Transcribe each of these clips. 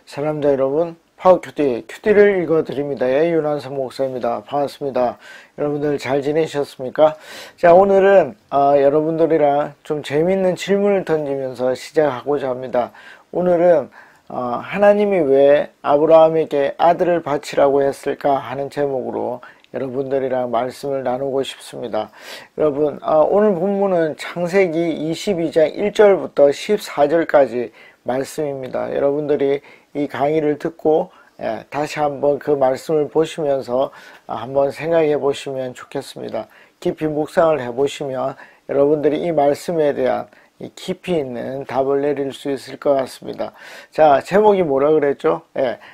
사랑합니다 여러분. 큐티를 읽어드립니다. 윤한선 목사입니다. 반갑습니다. 여러분들 잘 지내셨습니까? 자, 오늘은 여러분들이랑 좀 재미있는 질문을 던지면서 시작하고자 합니다. 오늘은 하나님이 왜 아브라함에게 아들을 바치라고 했을까 하는 제목으로 여러분들이랑 말씀을 나누고 싶습니다. 여러분, 오늘 본문은 창세기 22장 1절부터 14절까지 말씀입니다. 여러분들이 이 강의를 듣고 다시 한번 그 말씀을 보시면서 한번 생각해 보시면 좋겠습니다. 깊이 묵상을 해 보시면 여러분들이 이 말씀에 대한 깊이 있는 답을 내릴 수 있을 것 같습니다. 자, 제목이 뭐라 그랬죠?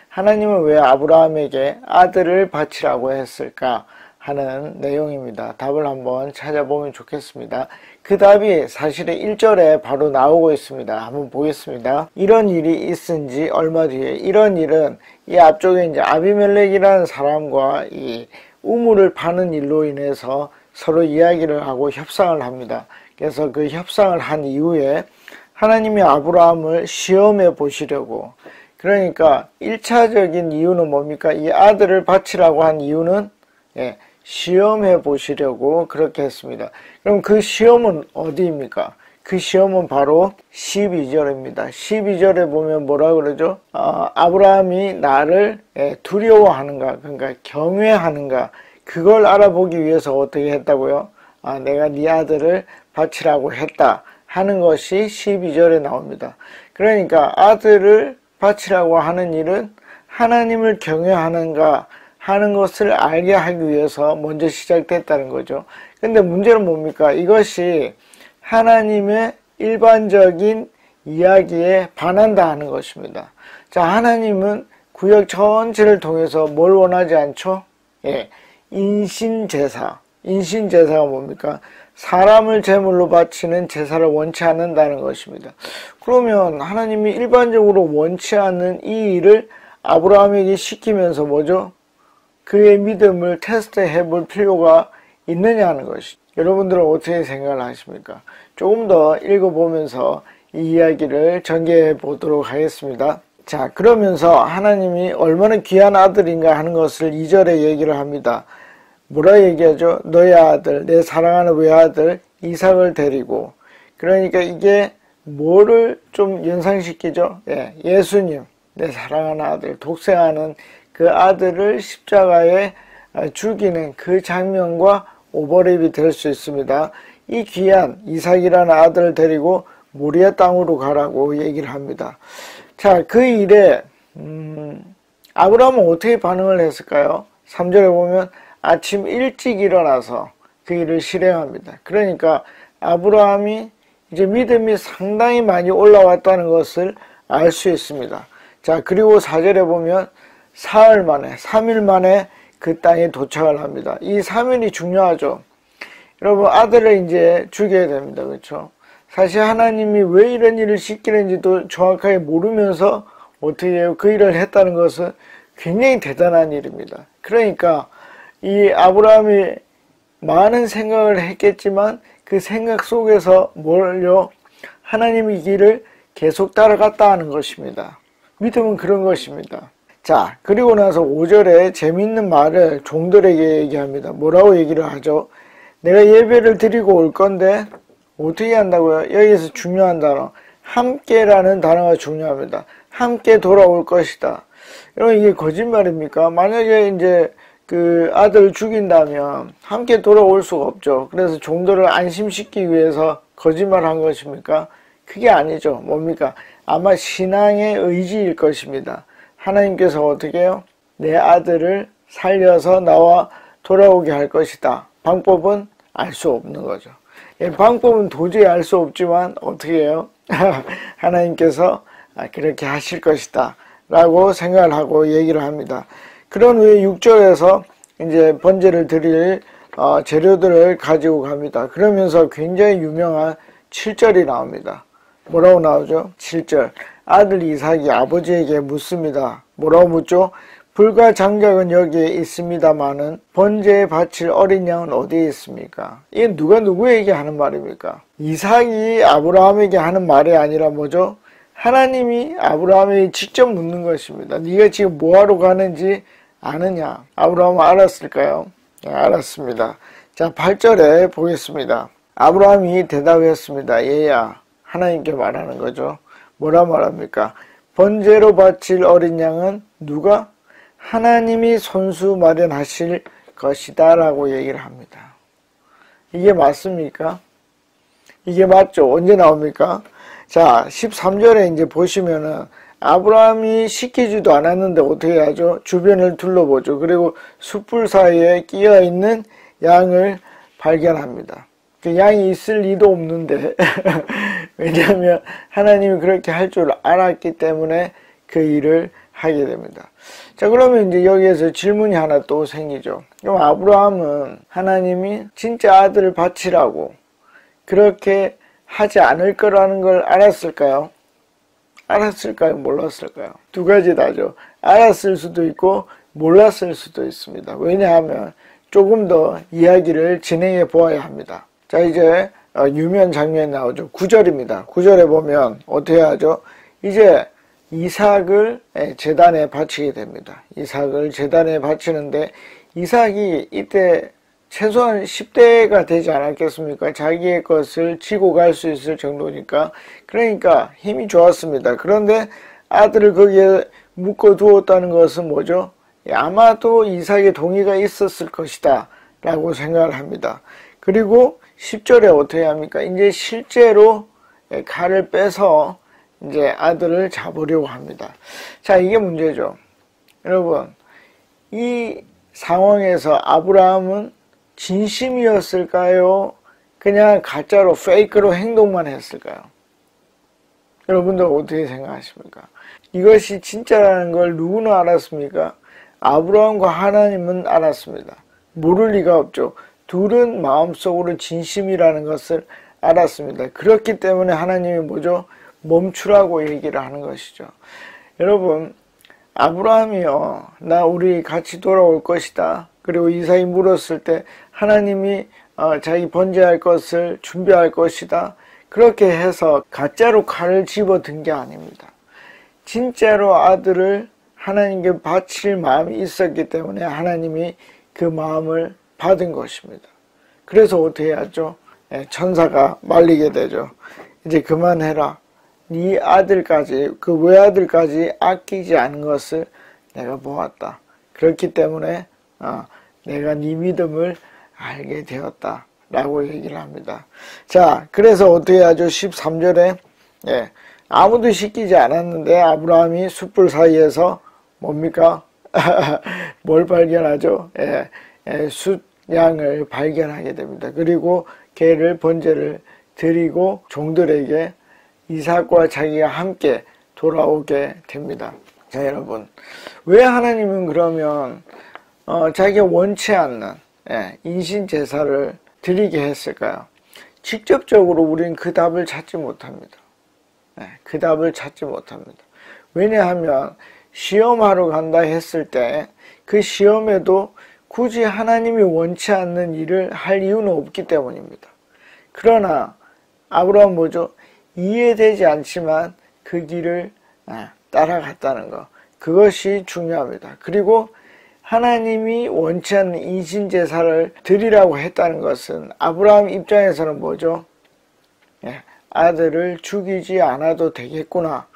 하나님은 왜 아브라함에게 아들을 바치라고 했을까 하는 내용입니다. 답을 한번 찾아보면 좋겠습니다. 그 답이 사실은 1절에 바로 나오고 있습니다. 한번 보겠습니다. 이런 일이 있은 지 얼마 뒤에, 이런 일은 이 앞쪽에 이제 아비멜렉이라는 사람과 이 우물을 파는 일로 인해서 서로 이야기를 하고 협상을 합니다. 그래서 그 협상을 한 이후에 하나님이 아브라함을 시험해 보시려고, 그러니까 1차적인 이유는 뭡니까? 이 아들을 바치라고 한 이유는 시험해 보시려고 그렇게 했습니다. 그럼 그 시험은 어디입니까? 그 시험은 바로 12절입니다. 12절에 보면 뭐라 그러죠? 아브라함이 나를 두려워하는가, 그러니까 경외하는가, 그걸 알아보기 위해서 어떻게 했다고요? 내가 네 아들을 바치라고 했다 하는 것이 12절에 나옵니다. 그러니까 아들을 바치라고 하는 일은 하나님을 경외하는가 하는 것을 알게 하기 위해서 먼저 시작됐다는 거죠. 근데 문제는 뭡니까? 이것이 하나님의 일반적인 이야기에 반한다 하는 것입니다. 자, 하나님은 구약 전체를 통해서 뭘 원하지 않죠? 인신제사. 인신제사가 뭡니까? 사람을 제물로 바치는 제사를 원치 않는다는 것입니다. 그러면 하나님이 일반적으로 원치 않는 이 일을 아브라함에게 시키면서 뭐죠? 그의 믿음을 테스트해 볼 필요가 있느냐는 것이. 여러분들은 어떻게 생각을 하십니까? 조금 더 읽어보면서 이 이야기를 전개해 보도록 하겠습니다. 자, 그러면서 하나님이 얼마나 귀한 아들인가 하는 것을 2절에 얘기를 합니다. 뭐라 얘기하죠? 너의 아들, 내 사랑하는 외아들 이삭을 데리고. 그러니까 이게 뭐를 좀 연상시키죠? 예수님, 내 사랑하는 아들, 독생하는 그 아들을 십자가에 죽이는 그 장면과 오버랩이 될 수 있습니다. 이 귀한 이삭이라는 아들을 데리고 모리아 땅으로 가라고 얘기를 합니다. 자, 그 일에 아브라함은 어떻게 반응을 했을까요? 3절에 보면 아침 일찍 일어나서 그 일을 실행합니다. 그러니까 아브라함이 이제 믿음이 상당히 많이 올라왔다는 것을 알 수 있습니다. 자, 그리고 4절에 보면 사흘 만에, 3일 만에 그 땅에 도착을 합니다. 이 3일이 중요하죠. 여러분, 아들을 이제 죽여야 됩니다. 그렇죠? 사실 하나님이 왜 이런 일을 시키는지도 정확하게 모르면서 어떻게 해요? 그 일을 했다는 것은 굉장히 대단한 일입니다. 그러니까 이 아브라함이 많은 생각을 했겠지만 그 생각 속에서 뭘요? 하나님의 길을 계속 따라갔다 하는 것입니다. 믿음은 그런 것입니다. 자, 그리고 나서 5절에 재미있는 말을 종들에게 얘기합니다. 뭐라고 얘기를 하죠? 내가 예배를 드리고 올 건데 어떻게 한다고요? 여기서 중요한 단어, 함께라는 단어가 중요합니다. 함께 돌아올 것이다. 여러분, 이게 거짓말입니까? 만약에 이제 그 아들을 죽인다면 함께 돌아올 수가 없죠. 그래서 종들을 안심시키기 위해서 거짓말한 것입니까? 그게 아니죠. 뭡니까? 아마 신앙의 의지일 것입니다. 하나님께서 어떻게 해요? 내 아들을 살려서 나와 돌아오게 할 것이다. 방법은 알 수 없는 거죠. 방법은 도저히 알 수 없지만 어떻게 해요? 하나님께서 그렇게 하실 것이다 라고 생각을 하고 얘기를 합니다. 그런 후에 6절에서 이제 번제를 드릴 재료들을 가지고 갑니다. 그러면서 굉장히 유명한 7절이 나옵니다. 뭐라고 나오죠? 7절. 아들 이삭이 아버지에게 묻습니다. 뭐라고 묻죠? 불과 장작은 여기에 있습니다마는 번제에 바칠 어린 양은 어디에 있습니까? 이게 누가 누구에게 하는 말입니까? 이삭이 아브라함에게 하는 말이 아니라 뭐죠? 하나님이 아브라함이 직접 묻는 것입니다. 네가 지금 뭐하러 가는지 아느냐? 아브라함은 알았을까요? 네, 알았습니다. 자, 8절에 보겠습니다. 아브라함이 대답했습니다. 얘야, 하나님께 말하는 거죠. 뭐라 말합니까? 번제로 바칠 어린 양은 누가? 하나님이 손수 마련하실 것이다 라고 얘기를 합니다. 이게 맞습니까? 이게 맞죠? 언제 나옵니까? 자, 13절에 이제 보시면은 아브라함이 시키지도 않았는데 어떻게 하죠? 주변을 둘러보죠. 그리고 숯불 사이에 끼어 있는 양을 발견합니다. 그 양이 있을 리도 없는데 왜냐하면 하나님이 그렇게 할 줄 알았기 때문에 그 일을 하게 됩니다. 자, 그러면 이제 여기에서 질문이 하나 또 생기죠. 그럼 아브라함은 하나님이 진짜 아들을 바치라고 그렇게 하지 않을 거라는 걸 알았을까요? 알았을까요? 몰랐을까요? 두 가지 다죠. 알았을 수도 있고 몰랐을 수도 있습니다. 왜냐하면 조금 더 이야기를 진행해 보아야 합니다. 자, 이제 유명 장면이 나오죠. 9절입니다. 9절에 보면 어떻게 하죠? 이제 이삭을 제단에 바치게 됩니다. 이삭을 제단에 바치는데 이삭이 이때 최소한 10대가 되지 않았겠습니까? 자기의 것을 지고 갈 수 있을 정도니까. 그러니까 힘이 좋았습니다. 그런데 아들을 거기에 묶어 두었다는 것은 뭐죠? 아마도 이삭의 동의가 있었을 것이다 라고 생각을 합니다. 그리고 10절에 어떻게 합니까? 이제 실제로 칼을 빼서 이제 아들을 잡으려고 합니다. 자, 이게 문제죠. 여러분, 이 상황에서 아브라함은 진심이었을까요? 그냥 가짜로 페이크로 행동만 했을까요? 여러분들 어떻게 생각하십니까? 이것이 진짜라는 걸 누구는 알았습니까? 아브라함과 하나님은 알았습니다. 모를 리가 없죠. 둘은 마음속으로 진심이라는 것을 알았습니다. 그렇기 때문에 하나님이 뭐죠? 멈추라고 얘기를 하는 것이죠. 여러분, 아브라함이요, 나 우리 같이 돌아올 것이다. 그리고 이삭이 물었을 때 하나님이 자기 번제할 것을 준비할 것이다. 그렇게 해서 가짜로 칼을 집어든 게 아닙니다. 진짜로 아들을 하나님께 바칠 마음이 있었기 때문에 하나님이 그 마음을 받은 것입니다. 그래서 어떻게 하죠? 천사가 말리게 되죠. 이제 그만해라. 네 아들까지, 그 외아들까지 아끼지 않은 것을 내가 보았다. 그렇기 때문에 내가 네 믿음을 알게 되었다 라고 얘기를 합니다. 자, 그래서 어떻게 하죠? 13절에 아무도 시키지 않았는데 아브라함이 숯불 사이에서 뭡니까? 뭘 발견하죠? 숫양을 발견하게 됩니다. 그리고 개를 번제를 드리고 종들에게 이삭과 자기가 함께 돌아오게 됩니다. 자, 여러분, 왜 하나님은 그러면 자기가 원치 않는 인신 제사를 드리게 했을까요? 직접적으로 우리는 그 답을 찾지 못합니다. 그 답을 찾지 못합니다. 왜냐하면 시험하러 간다 했을 때 그 시험에도 굳이 하나님이 원치 않는 일을 할 이유는 없기 때문입니다. 그러나 아브라함은 뭐죠? 이해되지 않지만 그 길을 따라갔다는 것, 그것이 중요합니다. 그리고 하나님이 원치 않는 인신제사를 드리라고 했다는 것은 아브라함 입장에서는 뭐죠? 아들을 죽이지 않아도 되겠구나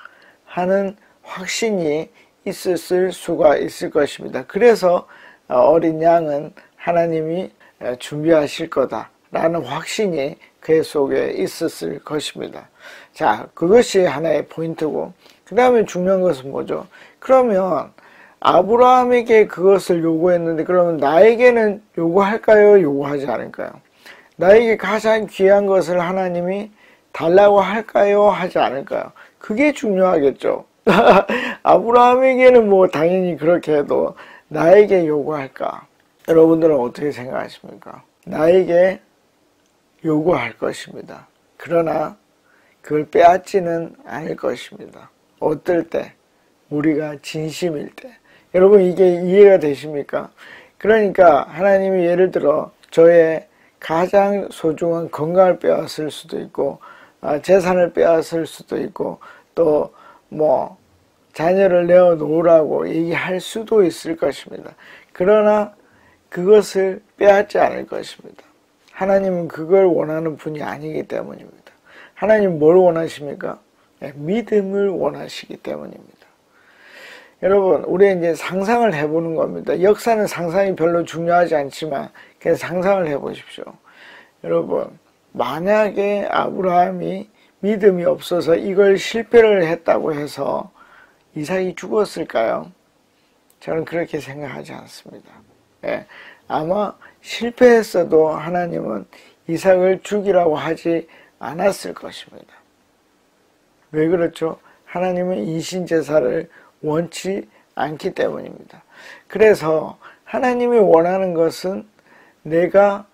하는 확신이 있었을 수가 있을 것입니다. 그래서 어린 양은 하나님이 준비하실 거다 라는 확신이 그 속에 있었을 것입니다. 자, 그것이 하나의 포인트고, 그 다음에 중요한 것은 뭐죠? 그러면 아브라함에게 그것을 요구했는데 그러면 나에게는 요구할까요? 요구하지 않을까요? 나에게 가장 귀한 것을 하나님이 달라고 할까요? 하지 않을까요? 그게 중요하겠죠. 아브라함에게는 뭐 당연히 그렇게 해도 나에게 요구할까? 여러분들은 어떻게 생각하십니까? 나에게 요구할 것입니다. 그러나 그걸 빼앗지는 않을 것입니다. 어떨 때? 우리가 진심일 때. 여러분, 이게 이해가 되십니까? 그러니까 하나님이 예를 들어 저의 가장 소중한 건강을 빼앗을 수도 있고 재산을 빼앗을 수도 있고 또 뭐 자녀를 내어 놓으라고 얘기할 수도 있을 것입니다. 그러나 그것을 빼앗지 않을 것입니다. 하나님은 그걸 원하는 분이 아니기 때문입니다. 하나님 뭘 원하십니까? 믿음을 원하시기 때문입니다. 여러분, 우리 이제 상상을 해보는 겁니다. 역사는 상상이 별로 중요하지 않지만 그냥 상상을 해보십시오. 여러분, 만약에 아브라함이 믿음이 없어서 이걸 실패를 했다고 해서 이삭이 죽었을까요? 저는 그렇게 생각하지 않습니다. 아마 실패했어도 하나님은 이삭을 죽이라고 하지 않았을 것입니다. 왜 그렇죠? 하나님은 인신제사를 원치 않기 때문입니다. 그래서 하나님이 원하는 것은 내가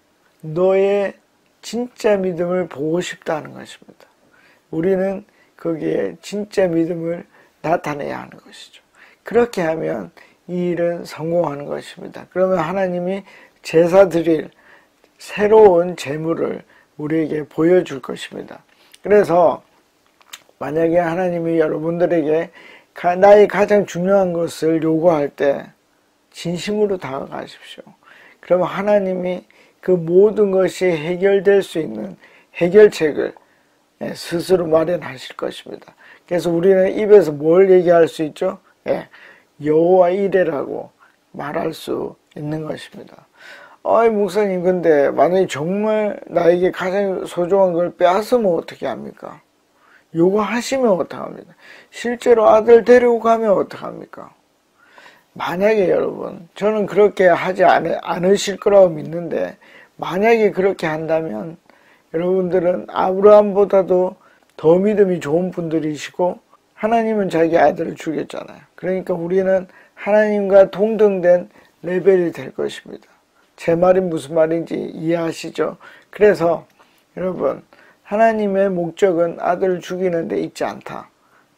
너의 진짜 믿음을 보고 싶다는 것입니다. 우리는 거기에 진짜 믿음을 나타내야 하는 것이죠. 그렇게 하면 이 일은 성공하는 것입니다. 그러면 하나님이 제사 드릴 새로운 재물을 우리에게 보여줄 것입니다. 그래서 만약에 하나님이 여러분들에게 나의 가장 중요한 것을 요구할 때 진심으로 다가가십시오. 그러면 하나님이 그 모든 것이 해결될 수 있는 해결책을 스스로 마련하실 것입니다. 그래서 우리는 입에서 뭘 얘기할 수 있죠? 여호와 이레라고 말할 수 있는 것입니다. 목사님, 근데 만약에 정말 나에게 가장 소중한 걸 빼앗으면 어떻게 합니까? 요구하시면 어떡합니까? 실제로 아들 데리고 가면 어떡합니까? 만약에 여러분, 저는 그렇게 하지 않으실 거라고 믿는데 만약에 그렇게 한다면 여러분들은 아브라함보다도 더 믿음이 좋은 분들이시고 하나님은 자기 아들을 죽였잖아요. 그러니까 우리는 하나님과 동등된 레벨이 될 것입니다. 제 말이 무슨 말인지 이해하시죠? 그래서 여러분, 하나님의 목적은 아들을 죽이는 데 있지 않다.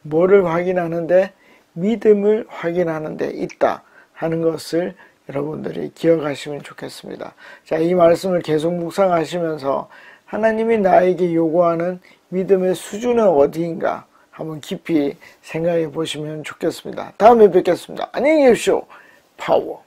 뭐를 확인하는데? 믿음을 확인하는 데 있다 하는 것을 여러분들이 기억하시면 좋겠습니다. 자, 이 말씀을 계속 묵상하시면서 하나님이 나에게 요구하는 믿음의 수준은 어디인가 한번 깊이 생각해 보시면 좋겠습니다. 다음에 뵙겠습니다. 안녕히 계십시오. 파워.